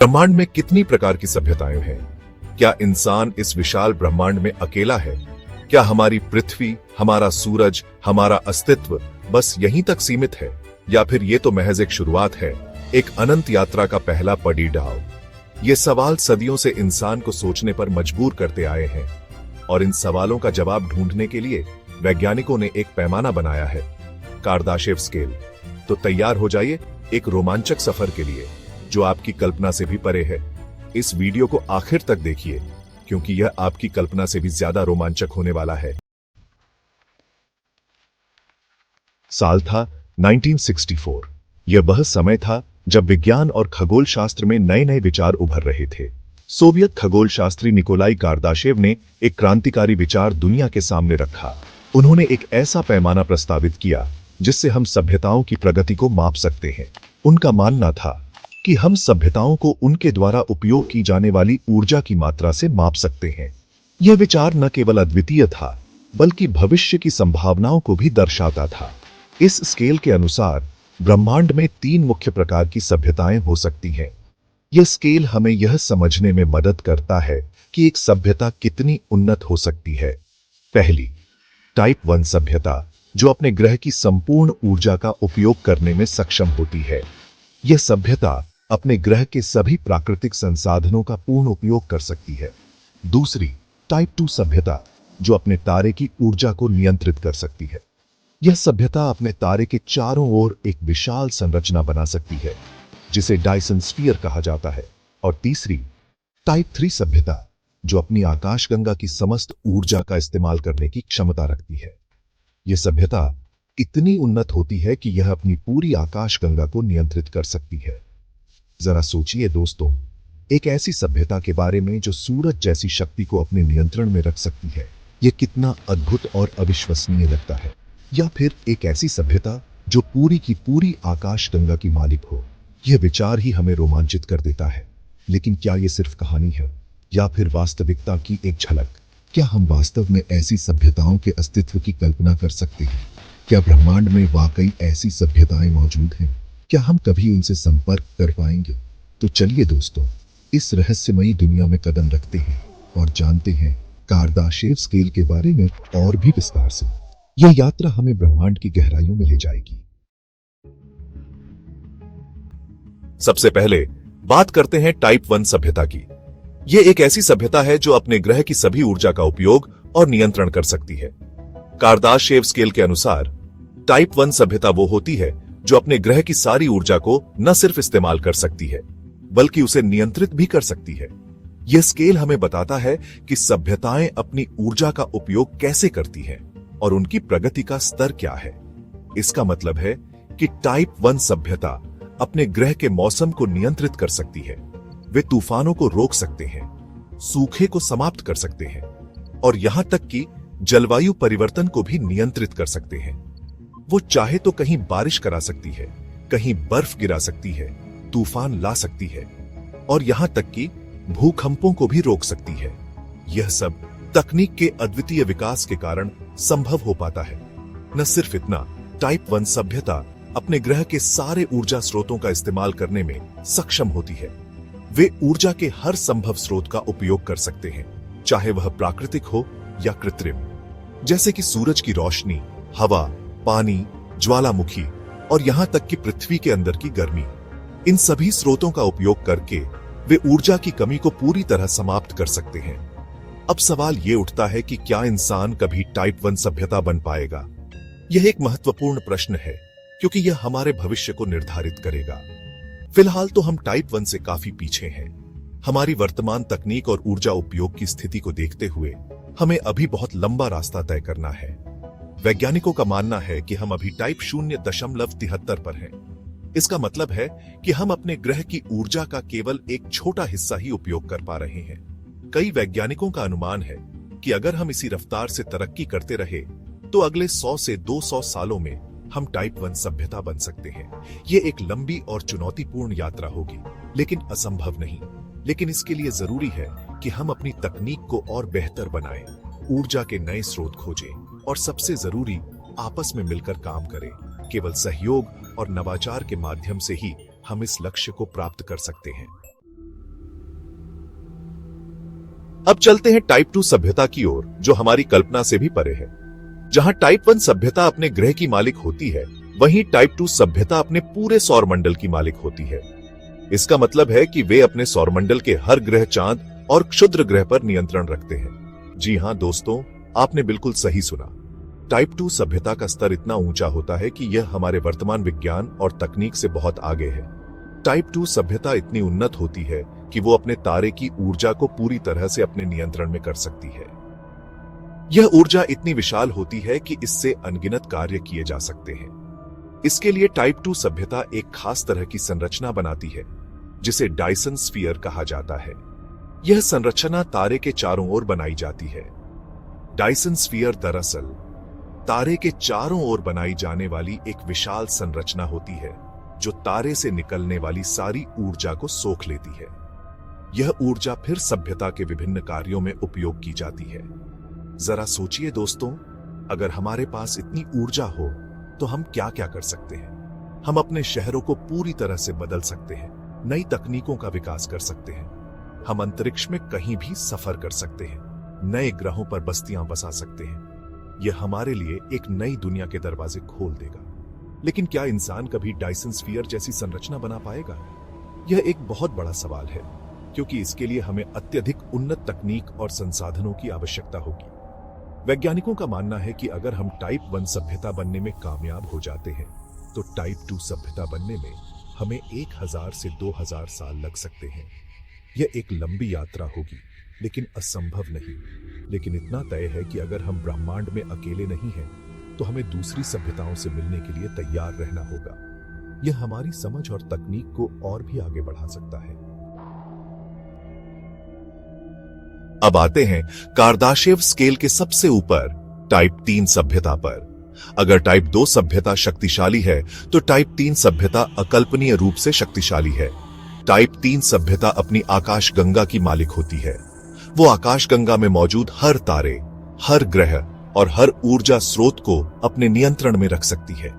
ब्रह्मांड में कितनी प्रकार की सभ्यताएं हैं? क्या इंसान इस विशाल ब्रह्मांड में अकेला है? क्या हमारी पृथ्वी, हमारा सूरज, हमारा अस्तित्व बस यहीं तक सीमित है, या फिर ये तो महज एक शुरुआत है, एक अनंत यात्रा का पहला पड़ाव? ये सवाल सदियों से इंसान को सोचने पर मजबूर करते आए हैं, और इन सवालों का जवाब ढूंढने के लिए वैज्ञानिकों ने एक पैमाना बनाया है, कार्दाशेव स्केल। तो तैयार हो जाइए एक रोमांचक सफर के लिए, जो आपकी कल्पना से भी परे है। इस वीडियो को आखिर तक देखिए, क्योंकि यह आपकी कल्पना से भी ज्यादा रोमांचक होने वाला है। साल था 1964। यह वह समय था जब विज्ञान और खगोल शास्त्र में नए नए विचार उभर रहे थे। सोवियत खगोल शास्त्री निकोलाई कार्दाशेव ने एक क्रांतिकारी विचार दुनिया के सामने रखा। उन्होंने एक ऐसा पैमाना प्रस्तावित किया जिससे हम सभ्यताओं की प्रगति को माप सकते हैं। उनका मानना था कि हम सभ्यताओं को उनके द्वारा उपयोग की जाने वाली ऊर्जा की मात्रा से माप सकते हैं। यह विचार न केवल अद्वितीय था, बल्कि भविष्य की संभावनाओं को भी दर्शाता था। इस स्केल के अनुसार ब्रह्मांड में 3 मुख्य प्रकार की सभ्यताएं हो सकती हैं। यह स्केल हमें यह समझने में मदद करता है कि एक सभ्यता कितनी उन्नत हो सकती है। पहली, टाइप 1 सभ्यता, जो अपने ग्रह की संपूर्ण ऊर्जा का उपयोग करने में सक्षम होती है। यह सभ्यता अपने ग्रह के सभी प्राकृतिक संसाधनों का पूर्ण उपयोग कर सकती है। दूसरी, टाइप 2 सभ्यता, जो अपने तारे की ऊर्जा को नियंत्रित कर सकती है। यह सभ्यता अपने तारे के चारों ओर एक विशाल संरचना बना सकती है, जिसे डायसन स्फीयर कहा जाता है। और तीसरी, टाइप 3 सभ्यता, जो अपनी आकाशगंगा की समस्त ऊर्जा का इस्तेमाल करने की क्षमता रखती है। यह सभ्यता इतनी उन्नत होती है कि यह अपनी पूरी आकाशगंगा को नियंत्रित कर सकती है। जरा सोचिए दोस्तों, एक ऐसी सभ्यता के बारे में जो सूरज जैसी शक्ति को अपने नियंत्रण में रख सकती है। यह कितना अद्भुत और अविश्वसनीय लगता है। या फिर एक ऐसी सभ्यता जो पूरी की पूरी आकाशगंगा की मालिक हो। यह विचार ही हमें रोमांचित कर देता है। लेकिन क्या यह सिर्फ कहानी है, या फिर वास्तविकता की एक झलक? क्या हम वास्तव में ऐसी सभ्यताओं के अस्तित्व की कल्पना कर सकते हैं? क्या ब्रह्मांड में वाकई ऐसी सभ्यताएं मौजूद हैं? क्या हम कभी उनसे संपर्क कर पाएंगे? तो चलिए दोस्तों, इस रहस्यमयी दुनिया में कदम रखते हैं और जानते हैं कार्दाशेव स्केल के बारे में और भी विस्तार से। यह यात्रा हमें ब्रह्मांड की गहराइयों में ले जाएगी। सबसे पहले बात करते हैं टाइप 1 सभ्यता की। यह एक ऐसी सभ्यता है जो अपने ग्रह की सभी ऊर्जा का उपयोग और नियंत्रण कर सकती है। कार्दाशेव स्केल के अनुसार टाइप 1 सभ्यता वो होती है जो अपने ग्रह की सारी ऊर्जा को न सिर्फ इस्तेमाल कर सकती है, बल्कि उसे नियंत्रित भी कर सकती है। यह स्केल हमें बताता है कि सभ्यताएं अपनी ऊर्जा का उपयोग कैसे करती हैं और उनकी प्रगति का स्तर क्या है। इसका मतलब है कि टाइप 1 सभ्यता अपने ग्रह के मौसम को नियंत्रित कर सकती है। वे तूफानों को रोक सकते हैं, सूखे को समाप्त कर सकते हैं, और यहां तक कि जलवायु परिवर्तन को भी नियंत्रित कर सकते हैं। वो चाहे तो कहीं बारिश करा सकती है, कहीं बर्फ गिरा सकती है, तूफान ला सकती है, और यहां तक कि भूकंपों को भी रोक सकती है। यह सब तकनीक के अद्वितीय विकास के कारण संभव हो पाता है। न सिर्फ इतना, टाइप 1 सभ्यता अपने ग्रह के सारे ऊर्जा स्रोतों का इस्तेमाल करने में सक्षम होती है। वे ऊर्जा के हर संभव स्रोत का उपयोग कर सकते हैं, चाहे वह प्राकृतिक हो या कृत्रिम, जैसे कि सूरज की रोशनी, हवा, पानी, ज्वालामुखी, और यहां तक कि पृथ्वी के अंदर की गर्मी। इन सभी स्रोतों का उपयोग करके वे ऊर्जा की कमी को पूरी तरह समाप्त कर सकते हैं। अब सवाल यह उठता है कि क्या इंसान कभी टाइप 1 सभ्यता बन पाएगा? यह एक महत्वपूर्ण प्रश्न है, क्योंकि यह हमारे भविष्य को निर्धारित करेगा। फिलहाल तो हम टाइप 1 से काफी पीछे हैं। हमारी वर्तमान तकनीक और ऊर्जा उपयोग की स्थिति को देखते हुए हमें अभी बहुत लंबा रास्ता तय करना है। वैज्ञानिकों का मानना है कि हम अभी टाइप 0.73 पर हैं। इसका मतलब है कि हम अपने ग्रह की ऊर्जा का केवल एक छोटा हिस्सा ही उपयोग कर पा रहे हैं। कई वैज्ञानिकों का अनुमान है कि अगर हम इसी रफ्तार से तरक्की करते रहे तो अगले 100 से 200 सालों में हम टाइप 1 सभ्यता बन सकते हैं। ये एक लंबी और चुनौतीपूर्ण यात्रा होगी, लेकिन असंभव नहीं। लेकिन इसके लिए जरूरी है कि हम अपनी तकनीक को और बेहतर बनाएं, ऊर्जा के नए स्रोत खोजें और सबसे जरूरी, आपस में मिलकर काम करें। केवल सहयोग और नवाचार के माध्यम से ही हम इस लक्ष्य को प्राप्त कर सकते हैं। अब चलते हैं टाइप 2 सभ्यता की ओर, जो हमारी कल्पना से भी परे है। जहां टाइप 1 सभ्यता अपने ग्रह की मालिक होती है, वहीं टाइप 2 सभ्यता अपने पूरे सौरमंडल की मालिक होती है। इसका मतलब है कि वे अपने सौरमंडल के हर ग्रह, चांद और क्षुद्र ग्रह पर नियंत्रण रखते हैं। जी हां दोस्तों, आपने बिल्कुल सही सुना। टाइप 2 सभ्यता का स्तर इतना ऊंचा होता है कि यह हमारे वर्तमान विज्ञान और तकनीक से बहुत आगे है। टाइप 2 सभ्यता इतनी उन्नत होती है कि वो अपने तारे की ऊर्जा को पूरी तरह से अपने नियंत्रण में कर सकती है। यह ऊर्जा इतनी विशाल होती है कि इससे अनगिनत कार्य किए जा सकते हैं। इसके लिए टाइप 2 सभ्यता एक खास तरह की संरचना बनाती है, जिसे डायसन स्फीयर कहा जाता है। यह संरचना तारे के चारों ओर बनाई जाती है। डायसन स्फीयर दरअसल तारे के चारों ओर बनाई जाने वाली एक विशाल संरचना होती है, जो तारे से निकलने वाली सारी ऊर्जा को सोख लेती है। यह ऊर्जा फिर सभ्यता के विभिन्न कार्यों में उपयोग की जाती है। जरा सोचिए दोस्तों, अगर हमारे पास इतनी ऊर्जा हो तो हम क्या क्या कर सकते हैं। हम अपने शहरों को पूरी तरह से बदल सकते हैं, नई तकनीकों का विकास कर सकते हैं, हम अंतरिक्ष में कहीं भी सफर कर सकते हैं, नए ग्रहों पर बस्तियां बसा सकते हैं। यह हमारे लिए एक नई दुनिया के दरवाजे खोल देगा। लेकिन क्या इंसान कभी डायसन स्फीयर जैसी संरचना बना पाएगा? यह एक बहुत बड़ा सवाल है, क्योंकि इसके लिए हमें अत्यधिक उन्नत तकनीक और संसाधनों की आवश्यकता होगी। वैज्ञानिकों का मानना है कि अगर हम टाइप 1 सभ्यता बनने में कामयाब हो जाते हैं, तो टाइप 2 सभ्यता बनने में हमें 1000 से 2000 साल लग सकते हैं। यह एक लंबी यात्रा होगी, लेकिन असंभव नहीं। लेकिन इतना तय है कि अगर हम ब्रह्मांड में अकेले नहीं हैं, तो हमें दूसरी सभ्यताओं से मिलने के लिए तैयार रहना होगा। यह हमारी समझ और तकनीक को और भी आगे बढ़ा सकता है। अब आते हैं कार्दाशेव स्केल के सबसे ऊपर, टाइप 3 सभ्यता पर। अगर टाइप 2 सभ्यता शक्तिशाली है, तो टाइप 3 सभ्यता अकल्पनीय रूप से शक्तिशाली है। टाइप 3 सभ्यता अपनी आकाशगंगा की मालिक होती है। वो आकाशगंगा में मौजूद हर तारे, हर ग्रह और हर ऊर्जा स्रोत को अपने नियंत्रण में रख सकती है।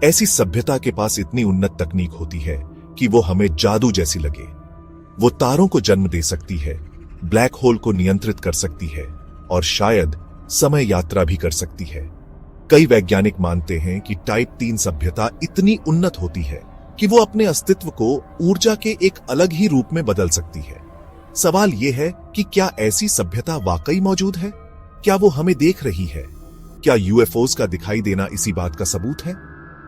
ऐसी सभ्यता के पास इतनी उन्नत तकनीक होती है कि वो हमें जादू जैसी लगे। वो तारों को जन्म दे सकती है, ब्लैक होल को नियंत्रित कर सकती है और शायद समय यात्रा भी कर सकती है। कई वैज्ञानिक मानते हैं कि टाइप 3 सभ्यता इतनी उन्नत होती है कि वो अपने अस्तित्व को ऊर्जा के एक अलग ही रूप में बदल सकती है। सवाल यह है कि क्या ऐसी सभ्यता वाकई मौजूद है? क्या वो हमें देख रही है? क्या यूएफओस का दिखाई देना इसी बात का सबूत है?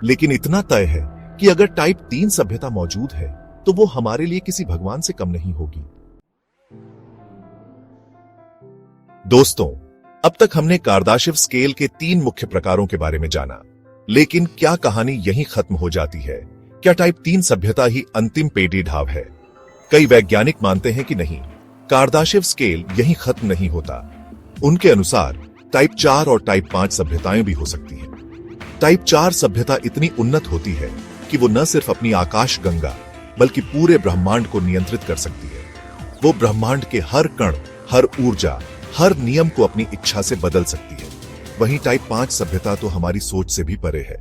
लेकिन इतना तय है कि अगर टाइप 3 सभ्यता मौजूद है, तो वो हमारे लिए किसी भगवान से कम नहीं होगी। दोस्तों, अब तक हमने कार्दाशेव स्केल के 3 मुख्य प्रकारों के बारे में जाना, लेकिन क्या कहानी यहीं खत्म हो जाती है? क्या टाइप 3 सभ्यता ही अंतिम पेटी ढाव है? कई वैज्ञानिक मानते हैं कि नहीं, कार्दाशेव स्केल यहीं खत्म नहीं होता। उनके अनुसार टाइप 4 और टाइप 5 सभ्यताएं भी हो सकती हैं। टाइप 4 सभ्यता इतनी उन्नत होती है कि वो न सिर्फ अपनी आकाशगंगा बल्कि पूरे ब्रह्मांड को नियंत्रित कर सकती है। वो ब्रह्मांड के हर कण, हर ऊर्जा, हर नियम को अपनी इच्छा से बदल सकती है। वहीं टाइप 5 सभ्यता तो हमारी सोच से भी परे है।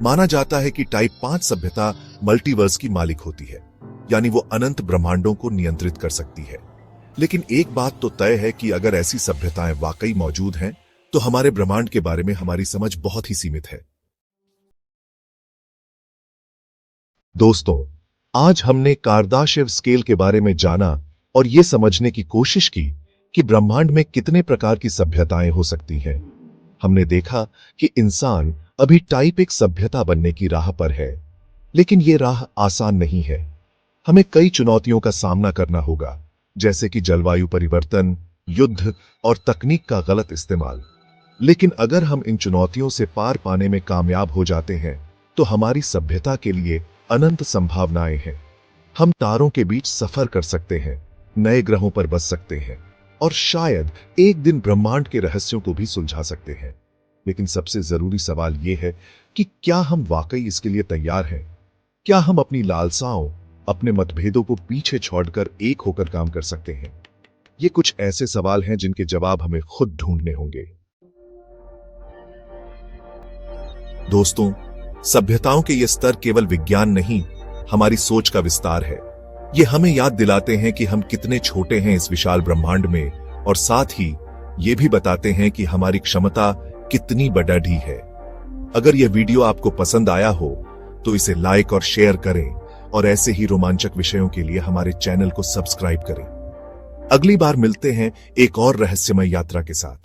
माना जाता है कि टाइप 5 सभ्यता मल्टीवर्स की मालिक होती है, यानी वो अनंत ब्रह्मांडों को नियंत्रित कर सकती है। लेकिन एक बात तो तय है कि अगर ऐसी सभ्यताएं वाकई मौजूद हैं, तो हमारे ब्रह्मांड के बारे में हमारी समझ बहुत ही सीमित है। दोस्तों, आज हमने कार्दाशेव स्केल के बारे में जाना और ये समझने की कोशिश की कि ब्रह्मांड में कितने प्रकार की सभ्यताएं हो सकती हैं। हमने देखा कि इंसान अभी टाइप 1 सभ्यता बनने की राह पर है, लेकिन ये राह आसान नहीं है। हमें कई चुनौतियों का सामना करना होगा, जैसे कि जलवायु परिवर्तन, युद्ध और तकनीक का गलत इस्तेमाल। लेकिन अगर हम इन चुनौतियों से पार पाने में कामयाब हो जाते हैं, तो हमारी सभ्यता के लिए अनंत संभावनाएं हैं। हम तारों के बीच सफर कर सकते हैं, नए ग्रहों पर बस सकते हैं और शायद एक दिन ब्रह्मांड के रहस्यों को भी सुलझा सकते हैं। लेकिन सबसे जरूरी सवाल यह है कि क्या हम वाकई इसके लिए तैयार हैं? क्या हम अपनी लालसाओं, अपने मतभेदों को पीछे छोड़कर एक होकर काम कर सकते हैं? ये कुछ ऐसे सवाल हैं जिनके जवाब हमें खुद ढूंढने होंगे। दोस्तों, सभ्यताओं के ये स्तर केवल विज्ञान नहीं, हमारी सोच का विस्तार है। ये हमें याद दिलाते हैं कि हम कितने छोटे हैं इस विशाल ब्रह्मांड में और साथ ही ये भी बताते हैं कि हमारी क्षमता कितनी बढ़ी है। अगर यह वीडियो आपको पसंद आया हो तो इसे लाइक और शेयर करें और ऐसे ही रोमांचक विषयों के लिए हमारे चैनल को सब्सक्राइब करें। अगली बार मिलते हैं एक और रहस्यमय यात्रा के साथ।